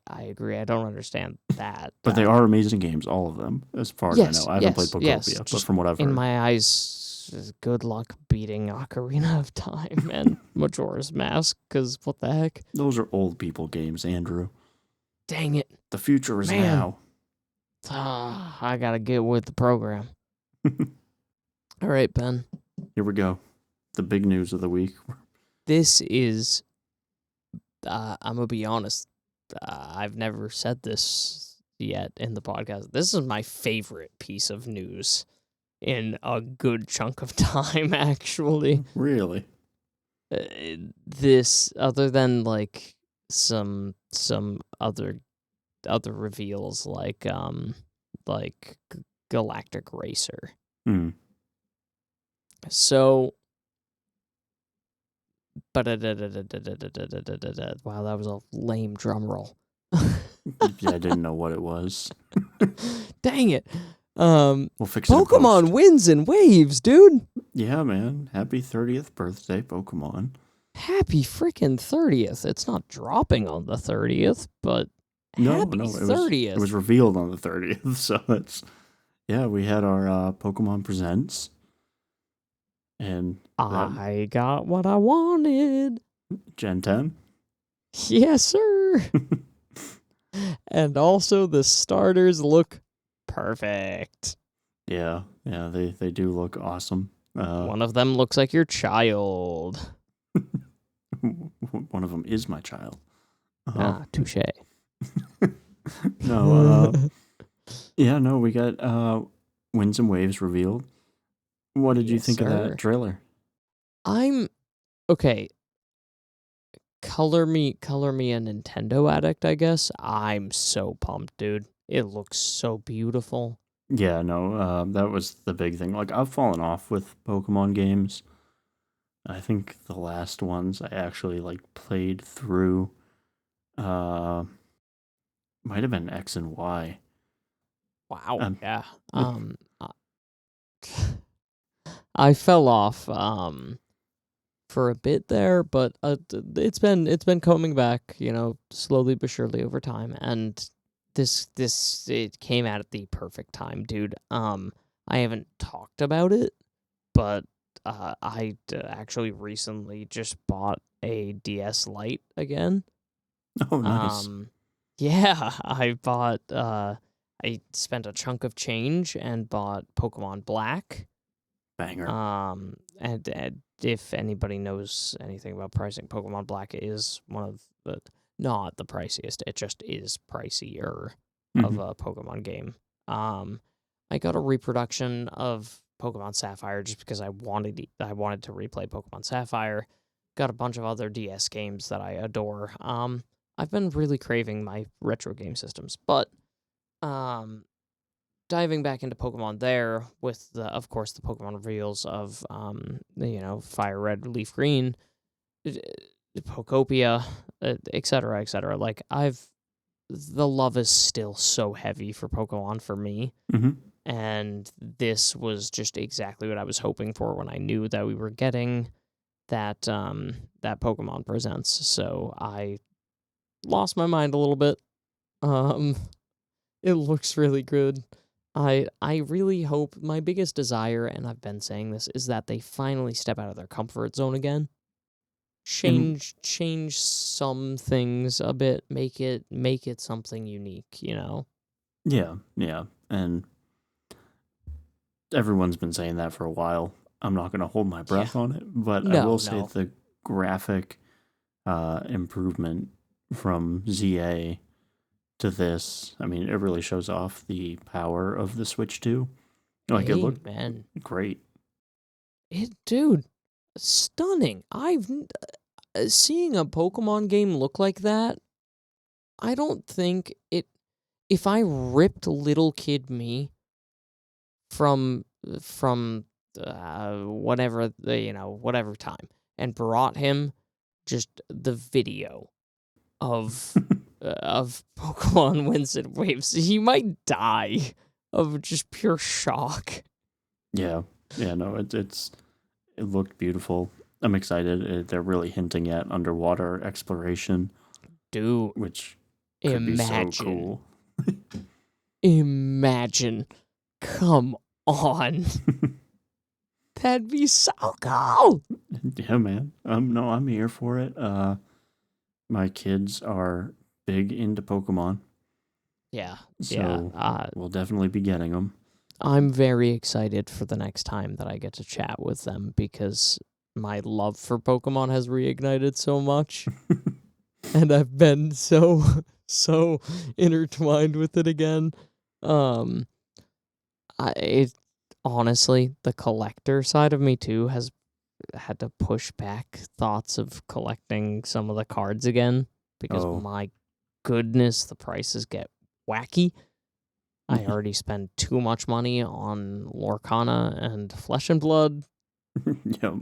I agree. I don't understand that. But they are amazing games, all of them, as far as I know. I haven't played Pocopia, but from what I've heard. In my eyes, good luck beating Ocarina of Time and Majora's Mask, because what the heck? Those are old people games, Andrew. Dang it. The future is now. I gotta get with the program. All right, Ben. Here we go. The big news of the week. This is, I'm gonna be honest, I've never said this yet in the podcast. This is my favorite piece of news in a good chunk of time, actually. Really? This, other than like some other reveals, like Galactic Racer. Mm. So, wow, that was a lame drum roll. Yeah, I didn't know what it was. Dang it. We'll fix it. Pokemon wins in waves, dude. Yeah, man. Happy 30th birthday, Pokemon. Happy freaking 30th. It's not dropping on the 30th, but happy 30th. It was revealed on the 30th, so it's... Yeah, we had our Pokémon Presents. And I got what I wanted. Gen 10? Yes, sir. And also the starters look perfect. Yeah, they do look awesome. One of them looks like your child. One of them is my child. Touche. No, yeah, no, we got Winds and Waves revealed. What did you Yes, think of sir. that trailer? I'm okay. Color me a Nintendo addict, I guess. I'm so pumped, dude. It looks so beautiful. Yeah, no, that was the big thing. Like, I've fallen off with Pokemon games. I think the last ones I actually like played through uh might have been X and Y. Wow. Um, Yeah. I fell off for a bit there, but it's been coming back, slowly but surely over time. And this it came out at the perfect time, dude. I haven't talked about it, but actually recently just bought a DS Lite again. oh, nice. Yeah, I spent a chunk of change and bought Pokemon Black. Banger. And if anybody knows anything about pricing, Pokemon Black is one of the not the priciest. It just is pricier of Mhm. a Pokemon game. I got a reproduction of Pokemon Sapphire just because I wanted to replay Pokemon Sapphire. Got a bunch of other DS games that I adore. I've been really craving my retro game systems, but um diving back into Pokemon there with of course the Pokemon reveals of Fire Red, Leaf Green, uh, Pokopia, etc., etc. Like the love is still so heavy for Pokemon for me, Mhm. and this was just exactly what I was hoping for when I knew that we were getting that Pokemon Presents. So I lost my mind a little bit. Um, It looks really good. I really hope my biggest desire, and I've been saying this, is that they finally step out of their comfort zone again. And Change some things a bit, make it something unique. yeah, yeah. And everyone's been saying that for a while. I'm not going to hold my Yeah. breath on it, but I will No, say no. the graphic improvement from ZA to this, I mean, it really shows off the power of the Switch 2. Like, it looked Amen. great. Dude, stunning. Seeing a Pokemon game look like that, I don't think it if I ripped little kid me from whatever whatever time and brought him just the video of Pokemon Winds and Waves, he might die of just pure shock. Yeah, yeah, no, it looked beautiful. I'm excited. They're really hinting at underwater exploration, Dude, which could be so imagine, cool. imagine, come on, that'd be so cool. Yeah, man. No, I'm here for it. My kids are big into Pokemon, Yeah, yeah. so we'll definitely be getting them. I'm very excited for the next time that I get to chat with them because my love for Pokemon has reignited so much, and I've been so so intertwined with it again. Um, honestly, the collector side of me too has had to push back thoughts of collecting some of the cards again because Oh, my goodness, the prices get wacky. I already spent too much money on Lorcana and Flesh and Blood. yep.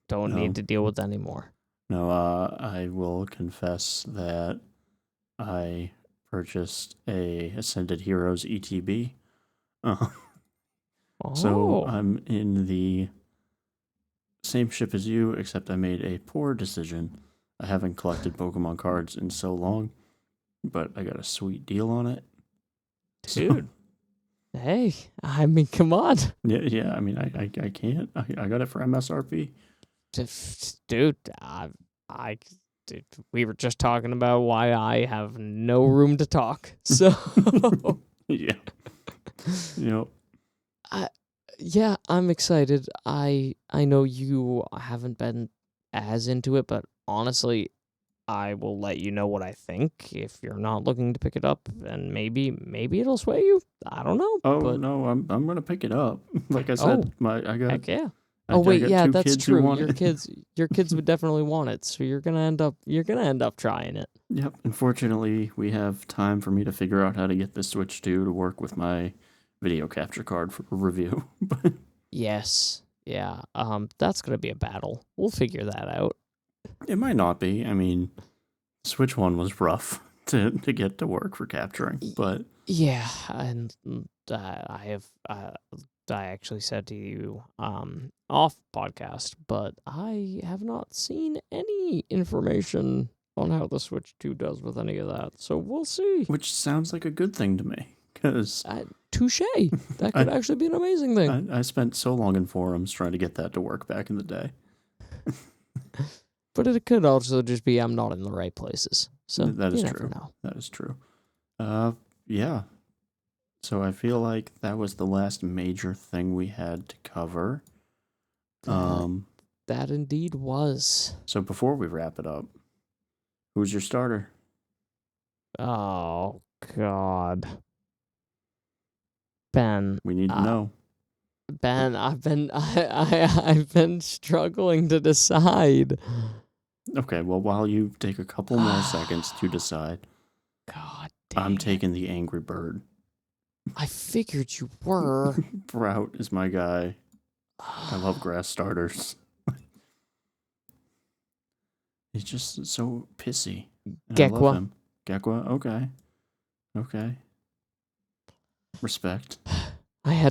Don't need No, to deal with anymore. no. I will confess that I purchased a Ascended Heroes ETB. Uh, so Oh, I'm in the same ship as you, except I made a poor decision. I haven't collected Pokemon cards in so long, but I got a sweet deal on it. So dude. Hey, I mean, come on. yeah, yeah. I mean, I can't. I got it for MSRP. Dude, I, dude, we were just talking about why I have no room to talk. So, Yeah. Yep. I, Yeah, I'm excited. I know you haven't been as into it, but honestly, I will let you know what I think if you're not looking to pick it up, and maybe it'll sway you. I don't know, Oh but no, I'm gonna pick it up. Like I oh, said, I got heck yeah. I Oh wait, got yeah, two that's kids who true. want it. Your kids would definitely want it, so you're gonna end up trying it. Yep. Unfortunately, we have time for me to figure out how to get the Switch 2 to work with my video capture card for review. But Yes. Yeah. That's gonna be a battle. We'll figure that out. it might not be. I mean, Switch 1 was rough to get to work for capturing, Y- but Yeah, and I actually said to you off podcast, but I have not seen any information on how the Switch 2 does with any of that. So we'll see. which sounds like a good thing to me because Touche. That could I, actually be an amazing thing. I spent so long in forums trying to get that to work back in the day. But it could also just be I'm not in the right places. So That is you never true. know. That is true. Yeah. So I feel like that was the last major thing we had to cover. That that indeed was. So before we wrap it up, who's your starter? Oh God. Ben. We need to know. Ben, I've been struggling to decide. Okay, well, while you take a couple more seconds to decide, God dang I'm it. taking the Angry Bird. I figured you were. Sprout is my guy. I love grass starters. He's just so pissy. And I love Gekwa. him. Gekwa, okay. Okay. Respect. I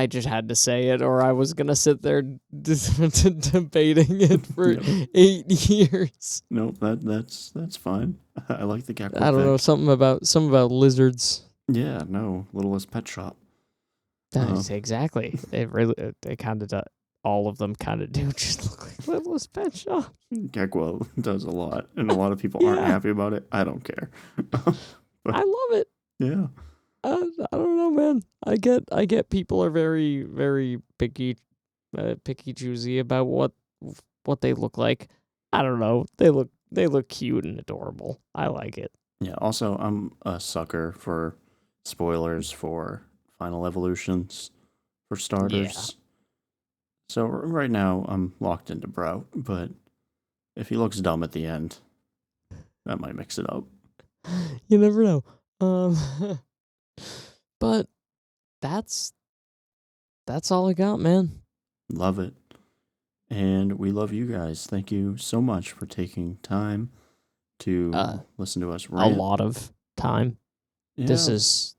just had to say it, or I was gonna sit there debating it for Yep. 8 years. Nope, that's fine. I like the Gekwa I don't know, pick. something about lizards. Yeah, no, Littlest Pet Shop. That is exactly. It kind of does. All of them kind of do just look like Littlest Pet Shop. Gekwa does a lot, and a lot of people aren't Yeah. happy about it. I don't care. I love it. Yeah. I don't know, man. I get people are very very picky choosy about what they look like. I don't know. They look cute and adorable. I like it. Yeah, also, I'm a sucker for spoilers for Final Evolutions for starters. So right now, I'm locked into Brout, but if he looks dumb at the end, that might mix it up. You never know. But that's all I got, man. Love it. And we love you guys. Thank you so much for taking time to listen to us rant. A lot of time. Yeah, This is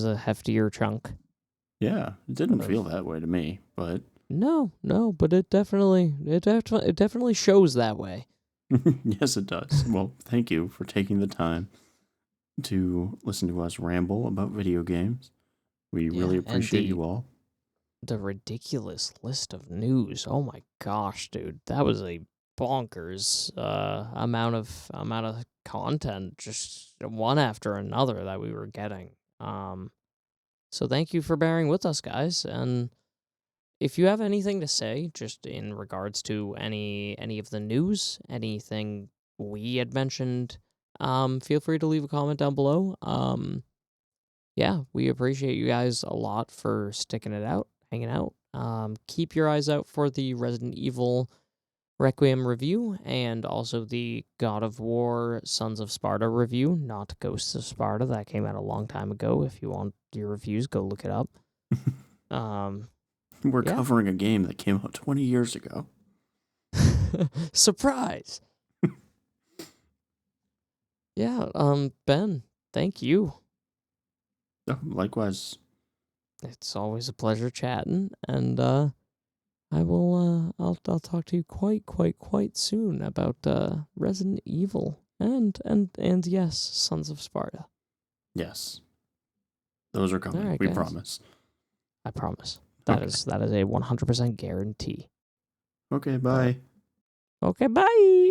a heftier chunk. yeah, it didn't feel that way to me, but No, but it definitely shows that way. yes, it does. Well, thank you for taking the time to listen to us ramble about video games. We really appreciate you all. The ridiculous list of news. Oh my gosh, dude. That was a bonkers amount of content, just one after another that we were getting. So thank you for bearing with us, guys. And if you have anything to say, just in regards to any of the news, anything we had mentioned, feel free to leave a comment down below. Yeah, we appreciate you guys a lot for sticking it out, hanging out. Keep your eyes out for the Resident Evil Requiem review and also the God of War Sons of Sparta review, not Ghosts of Sparta. That came out a long time ago. If you want your reviews, go look it up. We're covering a game that came out 20 years ago. Surprise. Yeah, Ben, thank you. Oh, likewise. It's always a pleasure chatting, and I will I'll talk to you quite soon about Resident Evil and yes, Sons of Sparta. Yes. Those are coming. Right, we guys. promise. I promise. That is a 100% guarantee. Okay, bye. Okay, bye.